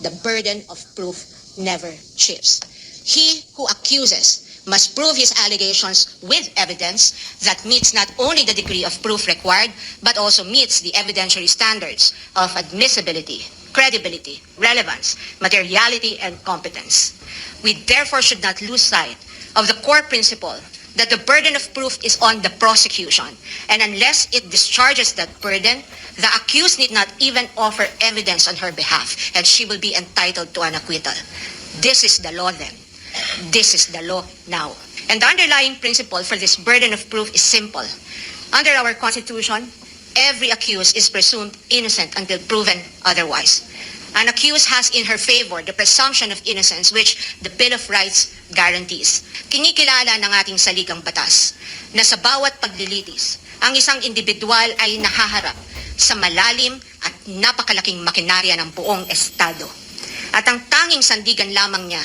The burden of proof never shifts. He who accuses must prove his allegations with evidence that meets not only the degree of proof required, but also meets the evidentiary standards of admissibility, credibility, relevance, materiality, and competence. We therefore should not lose sight of the core principle that the burden of proof is on the prosecution, and unless it discharges that burden, the accused need not even offer evidence on her behalf, and she will be entitled to an acquittal. This is the law then. This is the law now. And the underlying principle for this burden of proof is simple. Under our Constitution, every accused is presumed innocent until proven otherwise. An accused has in her favor the presumption of innocence which the Bill of Rights guarantees. Kinikilala ng ating saligang batas na sa bawat paglilitis, ang isang individual ay nahaharap sa malalim at napakalaking makinarya ng buong Estado. At ang tanging sandigan lamang niya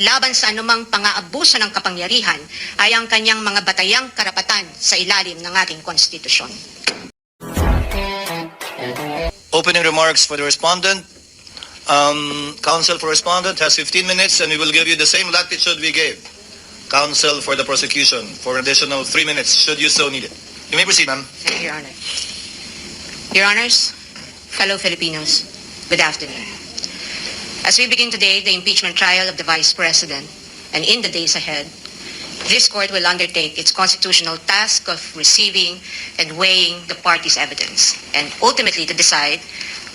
laban sa anumang pang-aabuso ng kapangyarihan ay ang kanyang mga batayang karapatan sa ilalim ng ating konstitusyon. Opening remarks for the respondent. Counsel for respondent has 15 minutes and we will give you the same latitude we gave counsel for the prosecution for an additional 3 minutes should you so need it. You may proceed, ma'am. Thank you, Your Honor. Your Honors, fellow Filipinos, good afternoon. As we begin today the impeachment trial of the Vice President, and in the days ahead, this court will undertake its constitutional task of receiving and weighing the parties' evidence, and ultimately to decide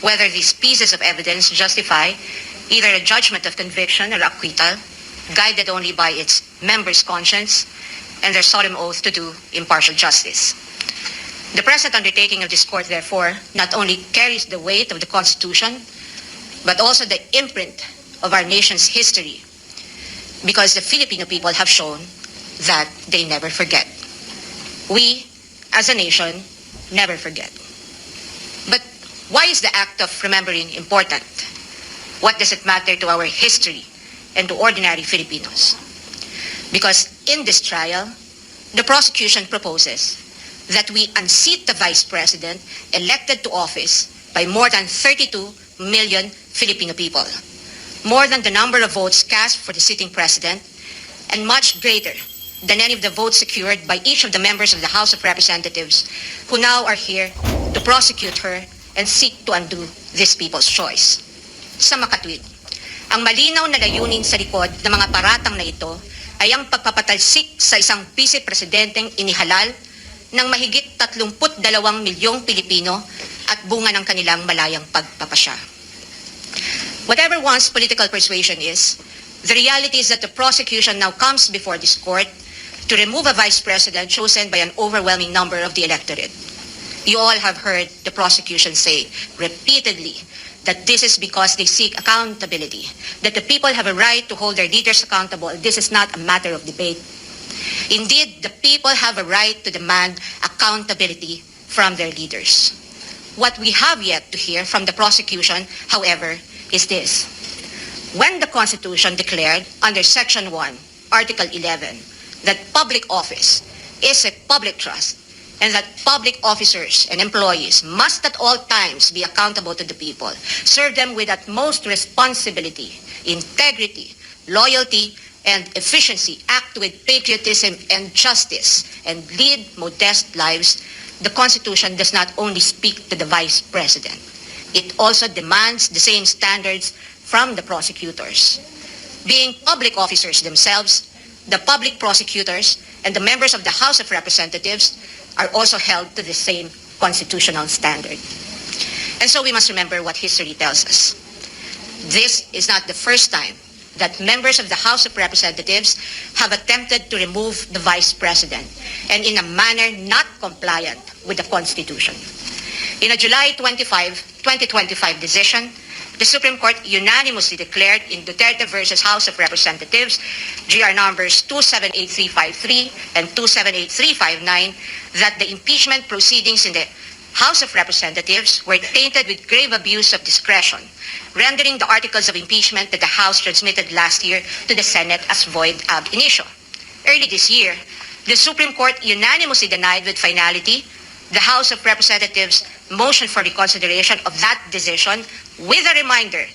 whether these pieces of evidence justify either a judgment of conviction or acquittal, guided only by its members' conscience and their solemn oath to do impartial justice. The present undertaking of this court, therefore, not only carries the weight of the Constitution, but also the imprint of our nation's history, because the Filipino people have shown that they never forget. We, as a nation, never forget. But why is the act of remembering important? What does it matter to our history and to ordinary Filipinos? Because in this trial, the prosecution proposes that we unseat the Vice President elected to office by more than 32 million Filipino people, more than the number of votes cast for the sitting president, and much greater than any of the votes secured by each of the members of the House of Representatives who now are here to prosecute her and seek to undo this people's choice. Sa makatwid, ang malinaw na layunin sa likod ng mga paratang na ito ay ang pagpapatalsik sa isang vice-presidenteng inihalal ng mahigit 32 milyong Pilipino at bunga ng kanilang malayang pagpapasya. Whatever one's political persuasion is, the reality is that the prosecution now comes before this court to remove a vice president chosen by an overwhelming number of the electorate. You all have heard the prosecution say repeatedly that this is because they seek accountability, that the people have a right to hold their leaders accountable. This is not a matter of debate. Indeed, the people have a right to demand accountability from their leaders. What we have yet to hear from the prosecution, however, is this. When the Constitution declared under Section 1, Article 11, that public office is a public trust and that public officers and employees must at all times be accountable to the people, serve them with utmost responsibility, integrity, loyalty, and efficiency, act with patriotism and justice, and lead modest lives, the Constitution does not only speak to the Vice President. It also demands the same standards from the prosecutors. Being public officers themselves, the public prosecutors and the members of the House of Representatives are also held to the same constitutional standard. And so we must remember what history tells us. This is not the first time that members of the House of Representatives have attempted to remove the Vice President, and in a manner not compliant with the Constitution. In a July 25, 2025 decision, the Supreme Court unanimously declared in Duterte versus House of Representatives, GR numbers 278353 and 278359, that the impeachment proceedings in the House of Representatives were tainted with grave abuse of discretion, rendering the articles of impeachment that the House transmitted last year to the Senate as void ab initio. Early this year, the Supreme Court unanimously denied with finality the House of Representatives' motion for reconsideration of that decision, with a reminder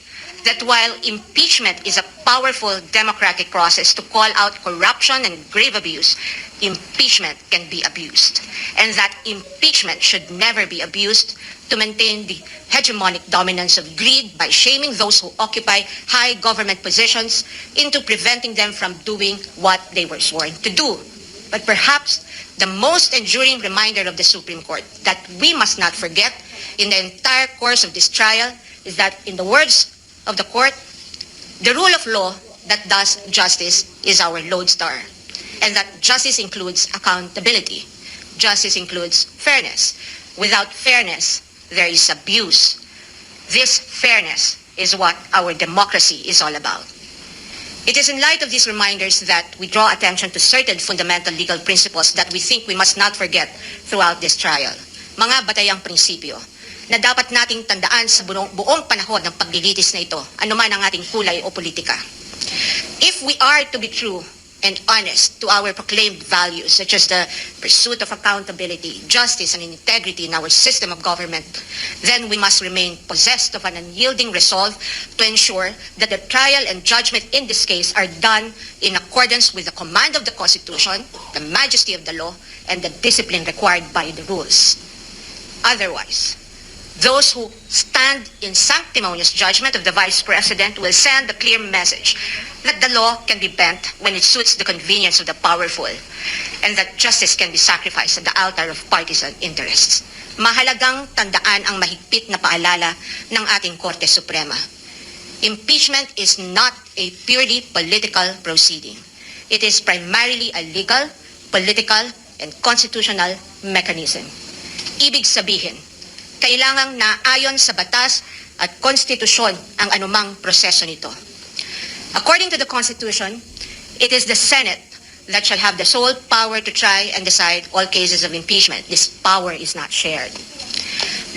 that while impeachment is a powerful democratic process to call out corruption and grave abuse, impeachment can be abused, and that impeachment should never be abused to maintain the hegemonic dominance of greed by shaming those who occupy high government positions into preventing them from doing what they were sworn to do. But perhaps the most enduring reminder of the Supreme Court that we must not forget in the entire course of this trial is that, in the words of the court, the rule of law that does justice is our lodestar, and that justice includes accountability. Justice includes fairness. Without fairness, there is abuse. This fairness is what our democracy is all about. It is in light of these reminders that we draw attention to certain fundamental legal principles that we think we must not forget throughout this trial. Mga batayang prinsipyo na dapat nating tandaan sa buong panahon ng paglilitis na ito, anuman ang ating kulay o politika. If we are to be true and honest to our proclaimed values, such as the pursuit of accountability, justice, and integrity in our system of government, then we must remain possessed of an unyielding resolve to ensure that the trial and judgment in this case are done in accordance with the command of the Constitution, the majesty of the law, and the discipline required by the rules. Otherwise, those who stand in sanctimonious judgment of the Vice President will send a clear message that the law can be bent when it suits the convenience of the powerful, and that justice can be sacrificed at the altar of partisan interests. Mahalagang tandaan ang mahigpit na paalala ng ating Korte Suprema. Impeachment is not a purely political proceeding. It is primarily a legal, political, and constitutional mechanism. Ibig sabihin, kailangang naayon sa batas at konstitusyon ang anumang proseso nito. According to the Constitution, it is the Senate that shall have the sole power to try and decide all cases of impeachment. This power is not shared.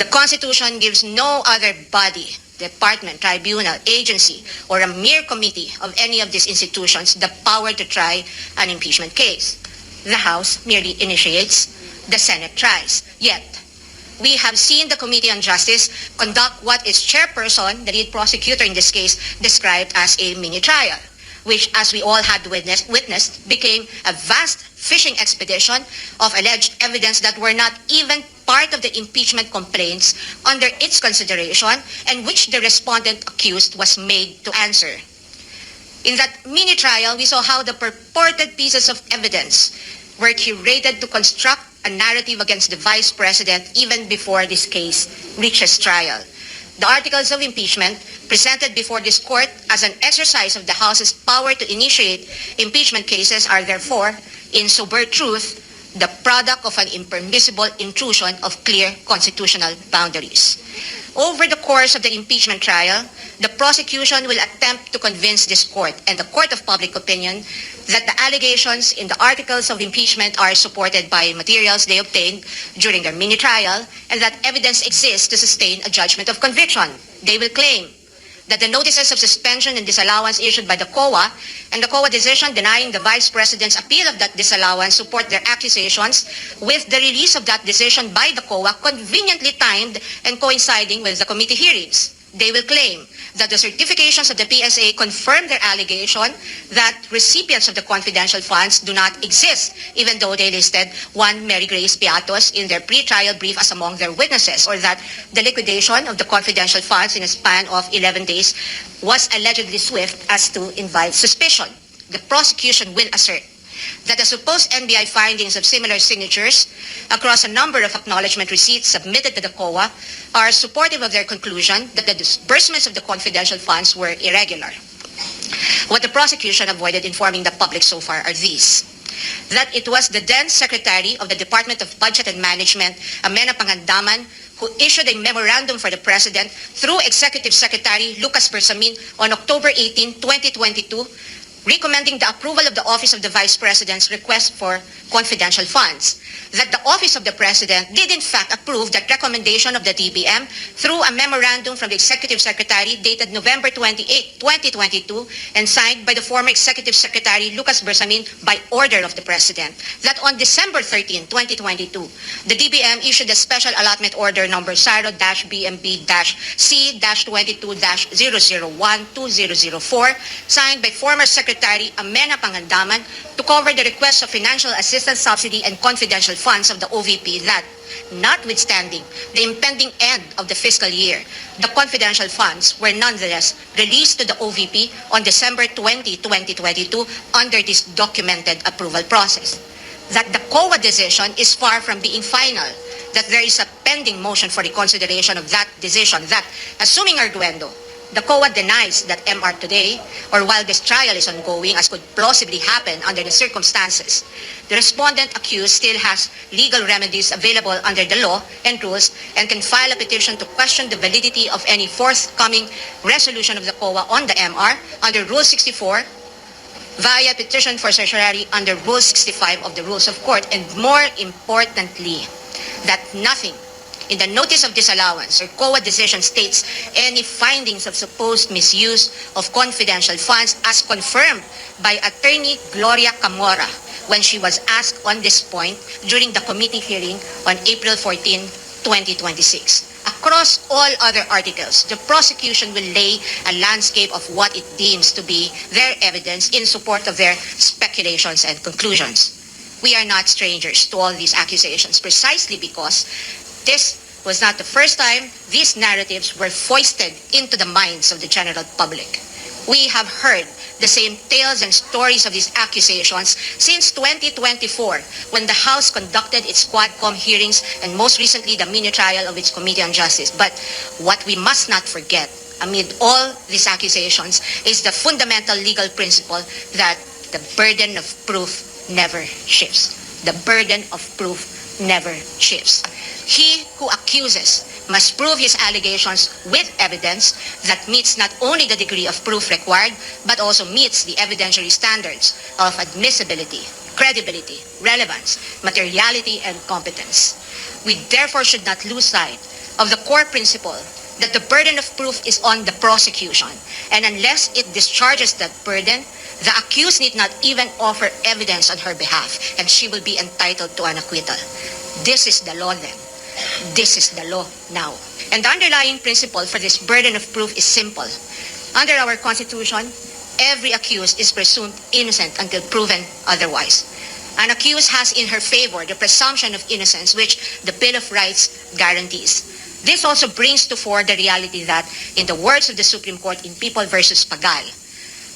The Constitution gives no other body, department, tribunal, agency, or a mere committee of any of these institutions the power to try an impeachment case. The House merely initiates, the Senate tries. Yet, we have seen the Committee on Justice conduct what its chairperson, the lead prosecutor in this case, described as a mini-trial, which, as we all had witnessed, became a vast fishing expedition of alleged evidence that were not even part of the impeachment complaints under its consideration, and which the respondent accused was made to answer. In that mini-trial, we saw how the purported pieces of evidence were curated to construct a narrative against the Vice President even before this case reaches trial. The articles of impeachment presented before this court as an exercise of the House's power to initiate impeachment cases are therefore, in sober truth, the product of an impermissible intrusion of clear constitutional boundaries. Over the course of the impeachment trial, the prosecution will attempt to convince this court and the court of public opinion that the allegations in the articles of impeachment are supported by materials they obtained during their mini-trial, and that evidence exists to sustain a judgment of conviction. They will claim that the notices of suspension and disallowance issued by the COA and the COA decision denying the Vice President's appeal of that disallowance support their accusations, with the release of that decision by the COA conveniently timed and coinciding with the committee hearings. They will claim that the certifications of the PSA confirm their allegation that recipients of the confidential funds do not exist, even though they listed one Mary Grace Beatos in their pre-trial brief as among their witnesses, or that the liquidation of the confidential funds in a span of 11 days was allegedly swift as to invite suspicion. The prosecution will assert that the supposed NBI findings of similar signatures across a number of acknowledgement receipts submitted to the COA are supportive of their conclusion that the disbursements of the confidential funds were irregular. What the prosecution avoided informing the public so far are these: that it was the then Secretary of the Department of Budget and Management, Amena Pangandaman, who issued a memorandum for the President through Executive Secretary Lucas Bersamin on October 18, 2022, recommending the approval of the Office of the Vice President's request for confidential funds. That the Office of the President did in fact approve that recommendation of the DBM through a memorandum from the Executive Secretary dated November 28, 2022 and signed by the former Executive Secretary Lucas Bersamin by order of the President. That on December 13, 2022, the DBM issued a special allotment order number SARO-BMB-C-22-001-2004 signed by former Secretary Amena Pangandaman to cover the request of financial assistance, subsidy, and confidential funds of the OVP that, notwithstanding the impending end of the fiscal year, the confidential funds were nonetheless released to the OVP on December 20, 2022 under this documented approval process. That the COA decision is far from being final, that there is a pending motion for reconsideration of that decision that, assuming arguendo, the COA denies that MR today, or while this trial is ongoing, as could plausibly happen under the circumstances, the respondent accused still has legal remedies available under the law and rules and can file a petition to question the validity of any forthcoming resolution of the COA on the MR under Rule 64 via petition for certiorari under Rule 65 of the Rules of Court, and more importantly, that nothing in the notice of disallowance or COA decision states any findings of supposed misuse of confidential funds as confirmed by Attorney Gloria Camora when she was asked on this point during the committee hearing on April 14, 2026. Across all other articles, the prosecution will lay a landscape of what it deems to be their evidence in support of their speculations and conclusions. We are not strangers to all these accusations precisely because this was not the first time these narratives were foisted into the minds of the general public. We have heard the same tales and stories of these accusations since 2024 when the House conducted its Quadcom hearings and most recently the mini trial of its Committee on Justice. But what we must not forget amid all these accusations is the fundamental legal principle that the burden of proof never shifts. The burden of proof never shifts. He who accuses must prove his allegations with evidence that meets not only the degree of proof required, but also meets the evidentiary standards of admissibility, credibility, relevance, materiality, and competence. We therefore should not lose sight of the core principle that the burden of proof is on the prosecution, and unless it discharges that burden, the accused need not even offer evidence on her behalf, and she will be entitled to an acquittal. This is the law then. This is the law now. And the underlying principle for this burden of proof is simple. Under our Constitution, every accused is presumed innocent until proven otherwise. An accused has in her favor the presumption of innocence which the Bill of Rights guarantees. This also brings to fore the reality that, in the words of the Supreme Court in People versus Pagal,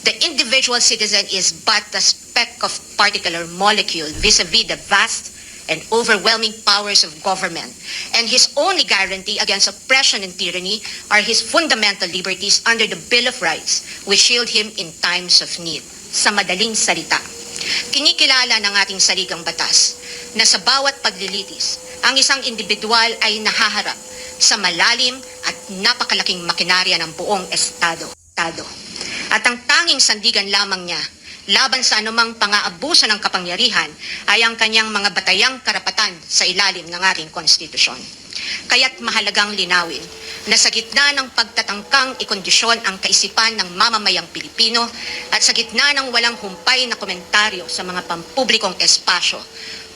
the individual citizen is but a speck of particular molecule vis-a-vis the vast and overwhelming powers of government, and his only guarantee against oppression and tyranny are his fundamental liberties under the Bill of Rights, which shield him in times of need. Sa madaling salita, kinikilala ng ating saligang batas na sa bawat paglilitis, ang isang individual ay nahaharap sa malalim at napakalaking makinarya ng buong Estado. At ang tanging sandigan lamang niya laban sa anumang pang-aabuso ng kapangyarihan ay ang kanyang mga batayang karapatan sa ilalim ng ating konstitusyon. Kaya't mahalagang linawin na sa gitna ng pagtatangkang ikondisyon ang kaisipan ng mamamayang Pilipino at sa gitna ng walang humpay na komentaryo sa mga pampublikong espasyo,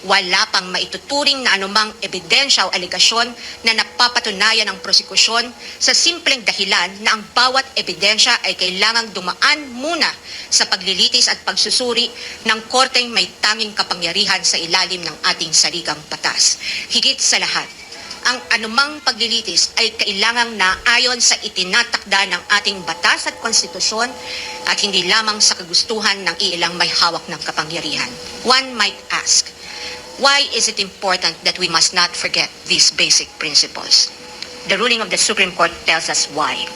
wala pang maituturing na anumang ebidensya o aligasyon na napapatunayan ng prosekusyon sa simpleng dahilan na ang bawat ebidensya ay kailangang dumaan muna sa paglilitis at pagsusuri ng korteng may tanging kapangyarihan sa ilalim ng ating saligang batas. Higit sa lahat, ang anumang paglilitis ay kailangang naayon sa itinatakda ng ating batas at konstitusyon at hindi lamang sa kagustuhan ng iilang may hawak ng kapangyarihan. One might ask, why is it important that we must not forget these basic principles? The ruling of the Supreme Court tells us why.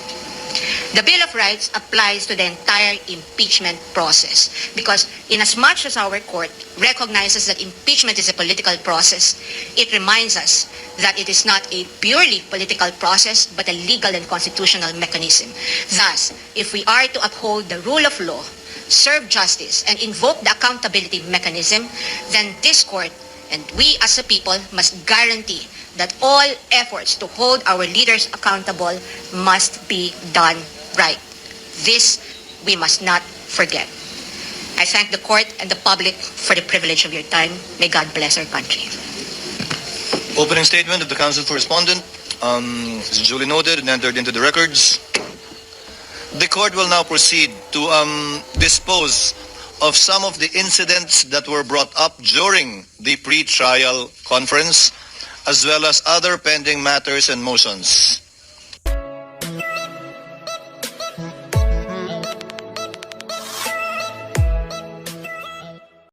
The Bill of Rights applies to the entire impeachment process because inasmuch as our court recognizes that impeachment is a political process, it reminds us that it is not a purely political process but a legal and constitutional mechanism. Thus, if we are to uphold the rule of law, serve justice, and invoke the accountability mechanism, then this court and we as a people must guarantee that all efforts to hold our leaders accountable must be done right. This we must not forget. I thank the court and the public for the privilege of your time. May God bless our country. Opening statement of the Counsel for Respondent is duly noted and entered into the records. The court will now proceed to dispose of some of the incidents that were brought up during the pre-trial conference, as well as other pending matters and motions.